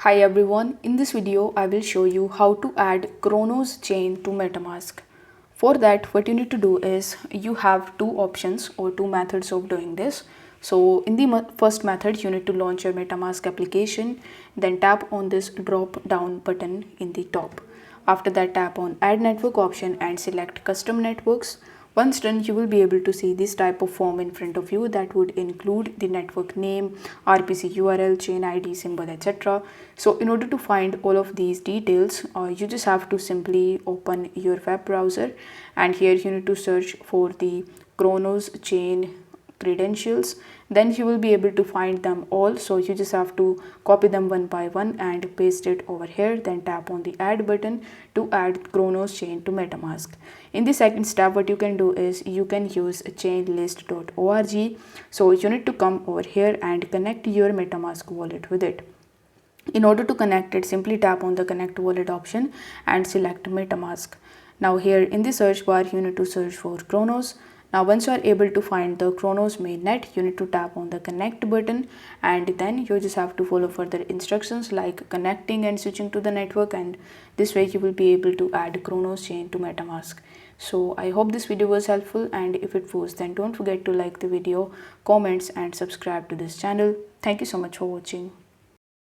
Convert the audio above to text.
Hi everyone, in this video I will show you how to add Cronos chain to MetaMask. For that, what you need to do is you have two options or two methods of doing this. So in the first method, you need to launch your MetaMask application, then tap on this drop down button in the top. After that, tap on add network option and select custom networks. Once done, you will be able to see this type of form in front of you that would include the network name, RPC URL, chain ID, symbol, etc. So in order to find all of these details, you just have to simply open your web browser, and here you need to search for the Cronos chain credentials. Then you will be able to find them all, so you just have to copy them one by one and paste it over here, then tap on the add button to add Cronos chain to MetaMask. In the second step, what you can do is you can use chainlist.org. so you need to come over here and connect your MetaMask wallet with it. In order to connect it, simply tap on the connect wallet option and select MetaMask. Now here in the search bar, you need to search for Cronos. Now once you are able to find the Cronos mainnet, you need to tap on the connect button, and then you just have to follow further instructions like connecting and switching to the network, and this way you will be able to add Cronos chain to MetaMask. So I hope this video was helpful, and if it was, then don't forget to like the video, comments and subscribe to this channel. Thank you so much for watching.